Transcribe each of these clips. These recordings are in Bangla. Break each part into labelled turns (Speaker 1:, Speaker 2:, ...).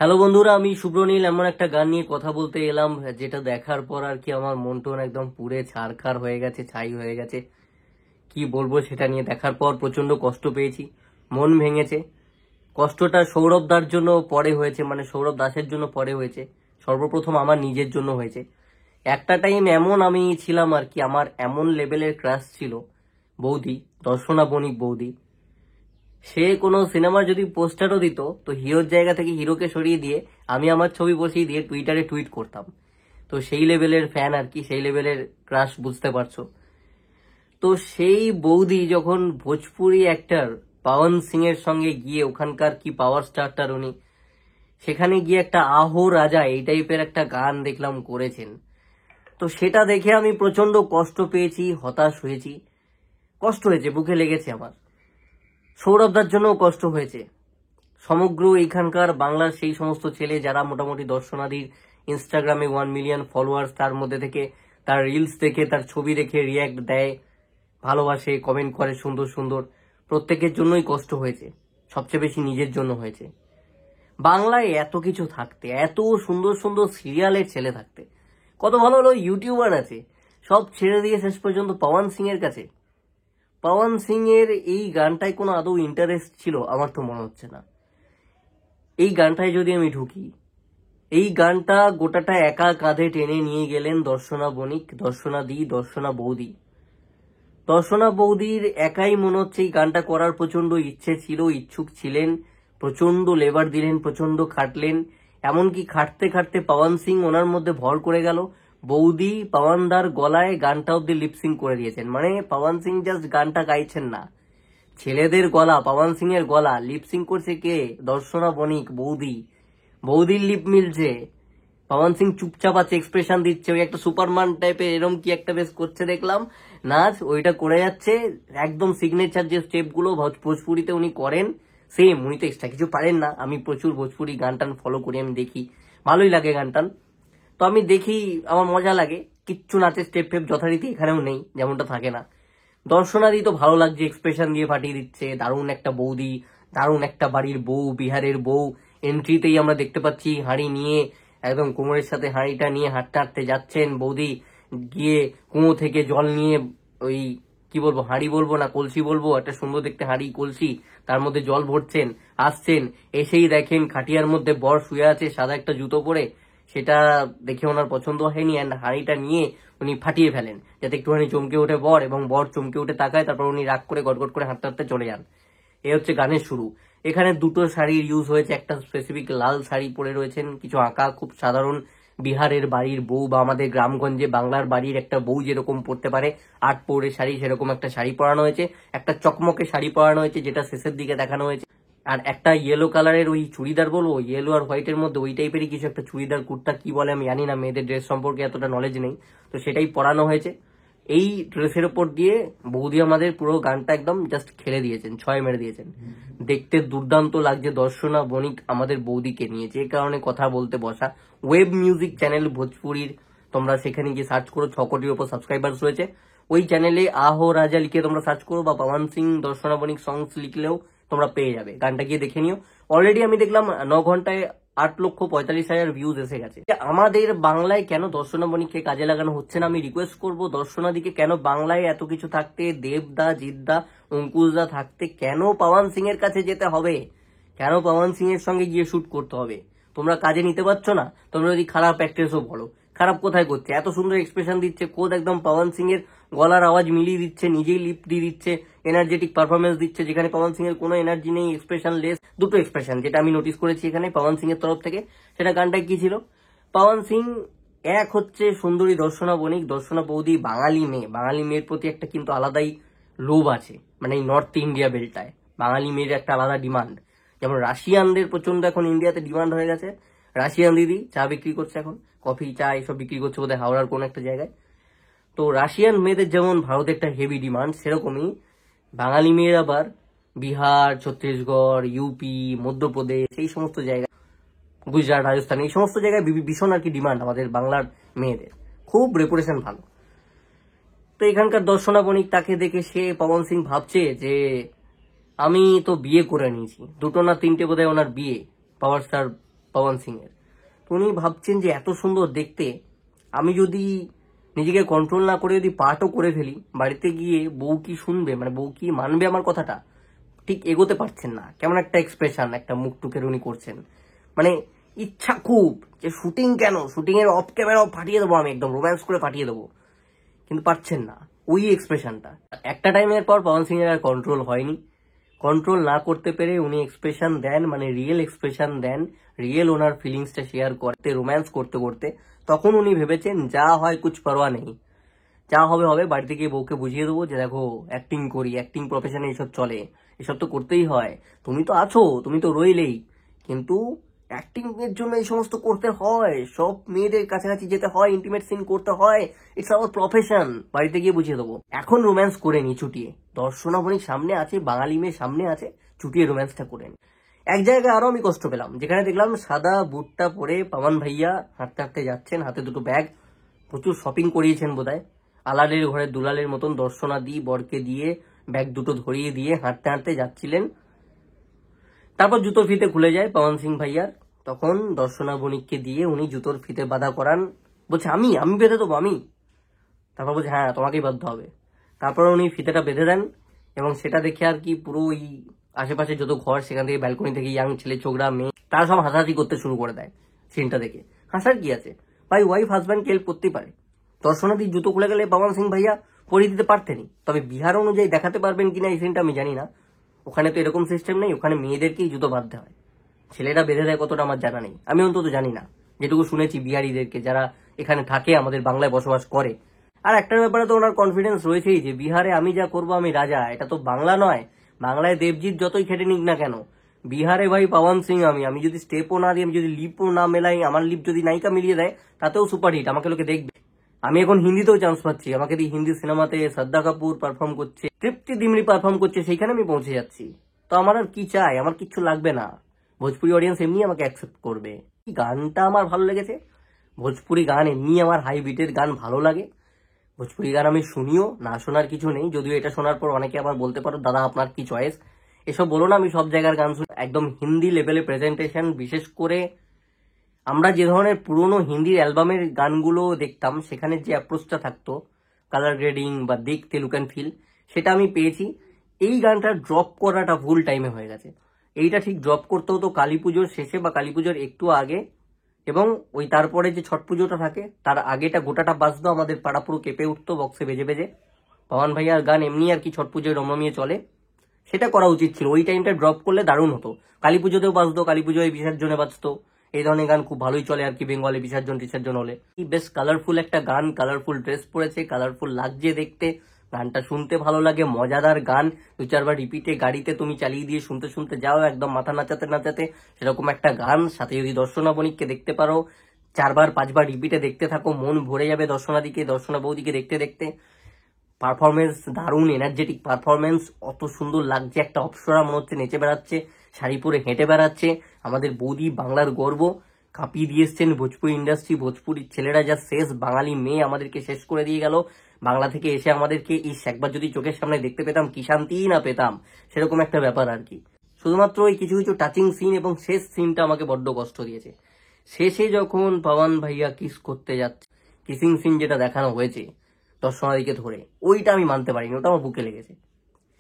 Speaker 1: হ্যালো বন্ধুরা, আমি শুভ্রনীল এমন একটা গান নিয়ে কথা বলতে এলাম যেটা দেখার পর আর কি আমার মন টন একদম পুড়ে ছারখার হয়ে গেছে, ছাই হয়ে গেছে। কি বলবো, সেটা নিয়ে দেখার পর প্রচন্ড কষ্ট পেয়েছি, মন ভেঙেছে। কষ্টটা সৌরভ দার জন্য পরে হয়েছে, মানে সৌরভ দাসের জন্য পরে হয়েছে, সর্বপ্রথম আমার নিজের জন্য হয়েছে। একটা টাইম এমন আমি ছিলাম আর কি, আমার এমন লেভেলের ক্রাশ ছিল বৌদি, দর্শনা বণিক বৌদি। সে কোনো সিনেমার যদি পোস্টারও দিত তো হিরোর জায়গা থেকে হিরোকে সরিয়ে দিয়ে আমি আমার ছবি বসিয়ে দিয়ে টুইটারে টুইট করতাম। তো সেই লেভেলের ফ্যান আর কি, সেই লেভেলের ক্রাশ, বুঝতে পারছো। তো সেই বৌদি যখন ভোজপুরি অ্যাক্টর পাওয়ান সিং এর সঙ্গে গিয়ে, ওখানকার কি পাওয়ার স্টারটার উনি, সেখানে গিয়ে একটা আহো রাজা এই টাইপের একটা গান দেখলাম করেছেন। তো সেটা দেখে আমি প্রচন্ড কষ্ট পেয়েছি, হতাশ হয়েছি, কষ্ট হয়েছে, বুকে লেগেছে আমার। সৌরভদার জন্য কষ্ট হয়েছে। সমগ্র এইখানকার বাংলার সেই সমস্ত ছেলে যারা মোটামুটি দর্শনাদির ইনস্টাগ্রামে 1 মিলিয়ন ফলোয়ার্স, তার মধ্যে থেকে তার রিলস দেখে, তার ছবি দেখে রিয়াক্ট দেয়, ভালোবাসে, কমেন্ট করে সুন্দর সুন্দর, প্রত্যেকের জন্যই কষ্ট হয়েছে। সবচেয়ে বেশি নিজের জন্য হয়েছে। বাংলায় এত কিছু থাকতে, এত সুন্দর সুন্দর সিরিয়ালের ছেলে থাকতে, কত ভালো ভালো ইউটিউবার আছে, সব ছেড়ে দিয়ে শেষ পর্যন্ত পাওয়ান সিং এর কাছে। পাওয়ান সিং এর এই গানটায় কোনো আদৌ ইন্টারেস্ট ছিল আমার তো মনে হচ্ছে না। এই গানটায় যদি আমি ঢুকি, এই গানটা গোটাটা একা কাঁধে টেনে নিয়ে গেলেন দর্শনা বণিক, দর্শনা দি, দর্শনা বৌদি। দর্শনা বৌদির একাই মনে হচ্ছে এই গানটা করার প্রচন্ড ইচ্ছে ছিল, ইচ্ছুক ছিলেন, প্রচন্ড লেবার দিলেন, প্রচন্ড খাটলেন। এমনকি খাটতে খাটতে পাওয়ান সিং ওনার মধ্যে ভর করে গেল। বৌদি পাওয়ানদার গলায় গানটা অব্দি লিপসিং করে দিয়েছেন, মানে পাওয়ান সিং জাস্ট গানটা গাইছেন না, ছেলেদের গলা, পাওয়ান সিং এর গলা লিপসিং করছে কে? দর্শনা বণিক বৌদি। বৌদির লিপ মিলছে, পাওয়ান সিং চুপচাপ আছে, এক্সপ্রেশন দিচ্ছে, ওই একটা সুপারম্যান টাইপের এরম কি একটা বেশ করছে দেখলাম নাচ, ওইটা করে যাচ্ছে। একদম সিগনেচার যে স্টেপ গুলো ভোজপুরিতে উনি করেন সেম, উনি তো এক্সট্রা কিছু পারেন না। আমি প্রচুর ভোজপুরি গান টান ফলো করি, আমি দেখি, ভালোই লাগে গান টান। তো আমি দেখি, আমার মজা লাগে। কিচ্ছু নাচের স্টেপ ফেপ যথারীতি এখানেও নেই, যেমনটা থাকে না। দর্শনাদি তো ভালো লাগছে, এক্সপ্রেশন দিয়ে ফাটিয়ে দিচ্ছে, দারুণ একটা বৌদি, দারুণ একটা বাড়ির বউ, বিহারের বউ। এন্ট্রিতেই আমরা দেখতে পাচ্ছি হাঁড়ি নিয়ে, একদম কোমরের সাথে হাঁড়িটা নিয়ে হাঁটতে হাঁটতে যাচ্ছেন বৌদি, গিয়ে কুয়ো থেকে জল নিয়ে, ওই কি বলবো, হাঁড়ি বলবো না কলসি বলবো, একটা সুন্দর দেখতে হাঁড়ি কলসি, তার মধ্যে জল ভরছেন, আসছেন। এসেই দেখেন খাটিয়ার মধ্যে বর শুয়ে আছে সাদা একটা জুতো পরে, সেটা দেখে ওনার পছন্দ হয়নি, অ্যান্ড হাঁড়িটা নিয়ে উনি ফাটিয়ে ফেলেন যাতে একটুখানি চমকে ওঠে বর, এবং বর চমকে উঠে তাকায়, তারপর উনি রাগ করে গটগট করে হাঁটতে হাঁটতে চলে যান। এ হচ্ছে গানের শুরু। এখানে দুটো শাড়ির ইউজ হয়েছে, একটা স্পেসিফিক লাল শাড়ি পরে রয়েছেন, কিছু আঁকা, খুব সাধারণ বিহারের বাড়ির বউ, বা আমাদের গ্রামগঞ্জে বাংলার বাড়ির একটা বউ যেরকম পরতে পারে আট পৌরে শাড়ি, সেরকম একটা শাড়ি পরানো হয়েছে, একটা চকমকে শাড়ি পরানো হয়েছে যেটা শেষের দিকে দেখানো হয়েছে। আর একটা ইয়েলো কালারের ওই চুড়িদার বলবো, ইয়েলো আর হোয়াইটের মধ্যে ওই টাইপেরই কিছু একটা চুড়িদার, কুর্তা কি বলে আমি জানি না, মেয়েদের ড্রেস সম্পর্কে এতটা নলেজ নেই, তো সেটাই পরানো হয়েছে। এই ড্রেসের ওপর দিয়ে বৌদি আমাদের পুরো গানটা একদম জাস্ট খেলে দিয়েছেন, ছয় মেরে দিয়েছেন। দেখতে দুর্দান্ত লাগছে দর্শনা বণিক আমাদের বৌদিকে নিয়ে, যে কারণে কথা বলতে বসা। ওয়েব মিউজিক চ্যানেল ভোজপুরির, তোমরা সেখানে গিয়ে সার্চ করো, 6 কোটির উপর সাবস্ক্রাইবার্স রয়েছে। ওই চ্যানেলে আহো রাজা লিখে তোমরা সার্চ করো, বা পাওয়ান সিং দর্শনা বণিক সংস লিখলেও তোমরা পেয়ে যাবে। গানটা গিয়ে দেখে নিও। অলরেডি আমি দেখলাম 9 ঘন্টায় 8,45,000 ভিউজ এসে গেছে। আমাদের বাংলায় কেন দর্শনা বণিককে কাজে লাগানো হচ্ছে না? আমি রিকোয়েস্ট করব দর্শনাদিকে, কেন বাংলায় এত কিছু থাকতে, দেবদা, জিদ্দা, অঙ্কুশদা থাকতে, কেন পাওয়ান সিং এর কাছে যেতে হবে? কেন পাওয়ান সিং এর সঙ্গে গিয়ে শুট করতে হবে? তোমরা কাজে নিতে পারছো না? তোমরা যদি খারাপ অ্যাক্ট্রেসও বলো, খারাপ কোথায় করছে? এত সুন্দর এক্সপ্রেশন দিচ্ছে, কোদ একদম পাওয়ান সিং এর গলার আওয়াজ মিলিয়ে দিচ্ছে, নিজেই লিপ দিয়ে দিচ্ছে, এনার্জেটিক পারফরমেন্স দিচ্ছে, যেখানে পাওয়ান সিং এর কোনো এনার্জি নেই, এক্সপ্রেশন লেস। দুটো এক্সপ্রেশন যেটা আমি নোটিস করেছি এখানে পাওয়ান সিং এর তরফ থেকে, সেটা গানটায় কি ছিল? পাওয়ান সিং এক হচ্ছে সুন্দরী দর্শনা বণিক, দর্শনা বৌদি বাঙালি মেয়ে, বাঙালি মেয়ের প্রতি একটা কিন্তু আলাদাই লোভ আছে, মানে এই নর্থ ইন্ডিয়া বেল্টায় বাঙালি মেয়ের একটা আলাদা ডিমান্ড। যেমন রাশিয়ানদের প্রচন্ড এখন ইন্ডিয়াতে ডিমান্ড হয়ে গেছে। রাশিয়ান দিদি চা বিক্রি করছে এখন, কফি চা এসব বিক্রি করছে বোধহয় হাওড়ার কোন একটা জায়গায়। তো রাশিয়ান মেয়েদের যেমন ভারতে একটা হেভি ডিমান্ড, সেরকমই বাঙালি মেয়ের আবার বিহার, ছত্তিশগড়, ইউপি, মধ্যপ্রদেশ, এই সমস্ত জায়গায়, গুজরাট, রাজস্থান, এই সমস্ত জায়গায় ভীষণ আর কি ডিমান্ড আমাদের বাংলার মেয়েদের, খুব রেপুটেশন ভালো। তো এখানকার দর্শনা বণিক, তাকে দেখে সে পবন সিং ভাবছে যে আমি তো বিয়ে করে নিয়েছি, দুটো না তিনটে বোধহয় ওনার বিয়ে, পাওয়ার স্টার পবন সিং এর। তো উনি ভাবছেন যে এত সুন্দর দেখতে, আমি যদি নিজেকে কন্ট্রোল না করে যদি পাঠও করে ফেলি, বাড়িতে গিয়ে বউ কি শুনবে, মানে বউ কি মানবে আমার কথাটা, ঠিক এগোতে পারছেন না। কেমন একটা এক্সপ্রেশন, একটা মুখ টুকের উনি করছেন, মানে ইচ্ছা খুব যে শুটিং কেন, শুটিং এর অফ ক্যামেরাও ফাটিয়ে দেবো, আমি একদম রোম্যান্স করে ফাটিয়ে দেবো, কিন্তু পারছেন না ওই এক্সপ্রেশনটা। একটা টাইমের পর পবন সিং এর আর কন্ট্রোল হয়নি। কন্ট্রোল না করতে পেরে উনি এক্সপ্রেশন দেন, মানে রিয়েল এক্সপ্রেশন দেন, রিয়েল ওনার ফিলিংসটা শেয়ার করতে, রোম্যান্স করতে করতে। তখন উনি ভেবেছেন যা হয় কুছ পরোয়া নেই, যা হবে হবে, বাড়িতে গিয়ে বউকে বুঝিয়ে দেবো যে দেখো অ্যাক্টিং করি, অ্যাক্টিং প্রফেশনে এসব চলে, এসব তো করতেই হয়, তুমি তো আছো, তুমি তো রইলেই, কিন্তু অ্যাক্টিং এর জন্য এই সমস্ত করতে হয়, সব মেয়েদের কাছাকাছি যেতে হয়, ইন্টিমেট সিন করতে হয়, ইটস আওয়ার প্রফেশন, বাড়িতে গিয়ে বুঝিয়ে দেবো। এখন রোম্যান্স করে নি চুটিয়ে, দর্শনাবলীর সামনে আছে, বাঙালি মেয়ের সামনে আছে, চুটিয়ে রোম্যান্সটা করে নি। এক জায়গায় আরো আমি কষ্ট পেলাম, যেখানে দেখলাম সাদা বুটটা পরে পাবন ভাইয়া হাঁটতে হাঁটতে যাচ্ছেন, হাতে দুটো ব্যাগ, প্রচুর শপিং করিয়েছেন বোধহয়, আলালের ঘরে দুলালের মতন দর্শনা দি বরকে দিয়ে ব্যাগ দুটো ধরিয়ে দিয়ে হাঁটতে হাঁটতে যাচ্ছিলেন। তারপর জুতোর ফিতে খুলে যায় পবন সিং ভাইয়ার, তখন দর্শনা বণিককে দিয়ে উনি জুতোর ফিতে বাঁধা করান, বলছে আমি আমি বেঁধে দেবো আমি। তারপর বলছে হ্যাঁ তোমাকেই বাঁধতে হবে। তারপর উনি ফিতেটা বেঁধে দেন, এবং সেটা দেখে আর কি পুরো ওই আশেপাশে যত ঘর, সেখান থেকে ব্যালকনি থেকে ইয়াং ছেলে ছোকরা মেয়ে তারা সব হাসাহাসি করতে শুরু করে দেয় সিনটা দেখে। হাসার কি আছে ভাই, ওয়াইফ হাজব্যান্ডকে হেল্প করতেই পারে। দর্শনাদি জুতো খুলে গেলে পবন সিং ভাইয়া পরিয়ে দিতে পারতেনি, তবে বিহার অনুযায়ী দেখাতে পারবেন কিনা এই সিনটা আমি জানি না, ওখানে তো এরকম সিস্টেম নেই, ওখানে মেয়েদেরকেই জুতো বাঁধতে হয়, ছেলেরা বেঁধে দেয় কতটা আমার জানা নেই, আমি অন্তত জানি না, যেটুকু শুনেছি বিহারিদেরকে যারা এখানে থাকে, আমাদের বাংলায় বসবাস করে। আর একটার ব্যাপারে তো ওনার কনফিডেন্স রয়েছেই যে বিহারে আমি যা করবো আমি রাজা, এটা তো বাংলা নয়, বাংলায় দেবজিৎ যতই খেটে নিক না কেন, বিহারে ভাই পবন সিং আমি যদি স্টেপও না দিই, আমি যদি লিপও না মেলাই, আমার লিপ যদি নায়িকা মিলিয়ে দেয় তাতেও সুপারহিট, আমাকে লোকে দেখবে। আমি এখন হিন্দিতেও চান্স পাচ্ছি, আমাকে দিয়ে হিন্দি সিনেমাতে শ্রদ্ধা কাপুর পারফর্ম করছে, তৃপ্তি ডিমরি পারফর্ম করছে, সেইখানে আমি পৌঁছে যাচ্ছি। তো আমার আর কি চাই, আমার কিচ্ছু লাগবে না, ভোজপুরি অডিয়েন্স এমনি আমাকে অ্যাকসেপ্ট করবে। গানটা আমার ভালো লেগেছে, ভোজপুরি গান এমনি আমার হাই বিটের গান ভালো লাগে, ভোজপুরি গান আমি শুনিও, না শোনার কিছু নেই, যদিও এটা শোনার পর অনেকে আবার বলতে পারো দাদা আপনার কি চয়েস, এসব বলো না, আমি সব জায়গার গান শুনি, একদম হিন্দি লেভেলে প্রেজেন্টেশন। বিশেষ করে আমরা যে ধরনের পুরনো হিন্দির অ্যালবামের গানগুলো দেখতাম, সেখানে যে অ্যাপ্রোচটা থাকতো, কালার গ্রেডিং বা দেখতে লুক অ্যান্ড ফিল, সেটা আমি পেয়েছি। এই গানটা ড্রপ করাটা ভুল টাইমে হয়ে গেছে, এইটা ঠিক ড্রপ করতে হতো কালী পুজোর শেষে বা কালী পুজোর একটু আগে, এবং ওই তারপরে যে ছট পুজোটা থাকে তার আগেটা গোটাটা বাজতো, আমাদের পাড়া পুরো কেঁপে উঠতো বক্সে বেজে বেজে। পবন ভাইয়ার গান এমনি আর কি ছট পুজোয় রমরমিয়ে চলে, সেটা করা উচিত ছিল, ওই টাইমটা ড্রপ করলে দারুণ হতো। কালী পুজোতেও বাজতো, কালী পুজোয় বিসর্জনে বাজতো, এই ধরনের গান খুব ভালোই চলে আর কি বেঙ্গলে বিসর্জন টিসর্জন হলে। বেশ কালারফুল একটা গান, কালারফুল ড্রেস পরেছে, কালারফুল লাগছে দেখতে, গানটা শুনতে ভালো লাগে, মজাদার গান, দু চারবার রিপিটে গাড়িতে তুমি চালিয়ে দিয়ে শুনতে শুনতে যাও, একদম মাথা নাচাতে নাচাতে, সেরকম একটা গান। সাথে যদি দর্শনা বণিককে দেখতে পারো, চারবার পাঁচবার রিপিটে দেখতে থাকো, মন ভরে যাবে দর্শনাদিকে, দর্শনা বৌদিকে দেখতে দেখতে। পারফরমেন্স দারুণ, এনার্জেটিক পারফরমেন্স, অত সুন্দর লাগছে, একটা অপ্সরা মনে হচ্ছে নেচে বেড়াচ্ছে, শাড়ি পরে হেঁটে বেড়াচ্ছে। আমাদের বৌদি বাংলার গর্ব, কাঁপিয়ে দিয়ে এসছেন ভোজপুরি ইন্ডাস্ট্রি, ভোজপুরির ছেলেরা যা শেষ, বাঙালি মেয়ে আমাদেরকে শেষ করে দিয়ে গেল, বাংলা থেকে এসে আমাদেরকে একবার যদি চোখের সামনে দেখতে পেতাম কি শান্তিই না পেতাম, সেরকম একটা ব্যাপার আর কি। শুধুমাত্র ওই কিছু কিছু টাচিং সিন এবং শেষ সিনটা আমাকে বড্ড কষ্ট দিয়েছে। শেষে যখন পবন ভাইয়া কিস করতে যাচ্ছে, কিসিং সিন যেটা দেখানো হয়েছে দর্শনাদিকে ধরে, ওইটা আমি মানতে পারিনি, ওটা আমার বুকে লেগেছে।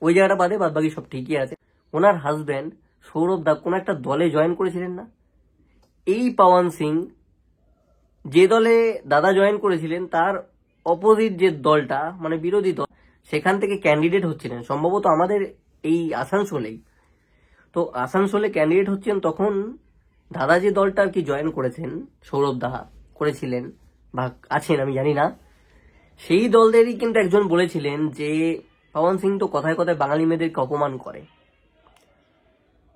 Speaker 1: ওই জায়গাটা বাদে বাদ বাকি সব ঠিকই আছে। ওনার হাজব্যান্ড সৌরভ দা কোন একটা দলে জয়েন করেছিলেন না, এই পবন সিং যে দলে দাদা জয়েন করেছিলেন তার অপোজিট যে দলটা, মানে বিরোধী দল, সেখান থেকে ক্যান্ডিডেট হচ্ছিলেন সম্ভবত আমাদের এই আসানসোলেই। তো আসানসোলে ক্যান্ডিডেট হচ্ছেন, তখন দাদা যে দলটা আর কি জয়েন করেছেন, সৌরভ দা করেছিলেন বা আছেন আমি জানি না, সেই দলদেরই কিন্তু একজন বলেছিলেন যে পবন সিং তো কথায় কথায় বাঙালি মেয়েদেরকে অপমান করে।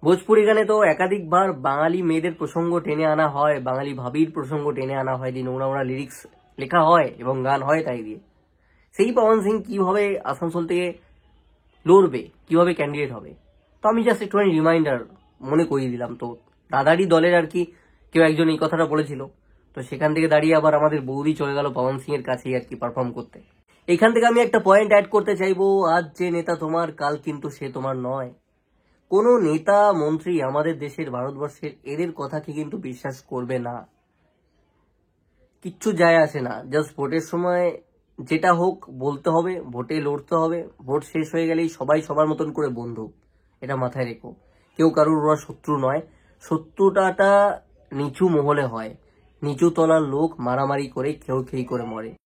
Speaker 1: ভোজপুরি গানে তো একাধিকবার বাঙালি মেয়েদের প্রসঙ্গ টেনে আনা হয়, বাঙালি ভাবির প্রসঙ্গ টেনে আনা হয়, দিয়ে নোংরা নোংরা লিরিক্স লেখা হয় এবং গান হয় তাই দিয়ে। সেই পবন সিং কিভাবে আসানসোল থেকে লড়বে, কিভাবে ক্যান্ডিডেট হবে, তো আমি জাস্ট একটুখানি রিমাইন্ডার মনে করিয়ে দিলাম। তো দাদারই দলের আর কি কেউ একজন এই কথাটা বলেছিল, তো সেখান থেকে দাঁড়িয়ে আবার আমাদের বৌদি চলে গেল পবন সিং এর কাছেই আর কি পারফর্ম করতে। এখান থেকে আমি একটা পয়েন্ট অ্যাড করতে চাইবো, আজ যে নেতা তোমার কাল কিন্তু সে তোমার নয়। কোনো নেতা মন্ত্রী আমাদের দেশের ভারতবর্ষের এদের কথাকে কিন্তু বিশ্বাস করবে না। কিচ্ছু যায় আসে না, জাস্ট ভোটের সময় যেটা হোক বলতে হবে, ভোটে লড়তে হবে, ভোট শেষ হয়ে গেলেই সবাই সবার মতন করে বন্ধু। এটা মাথায় রেখো, কেউ কারুর ওরা শত্রু নয়। শত্রুতাটা নিচু মহলে হয়, নিচু তলার লোক মারামারি করে খেই করে মরে।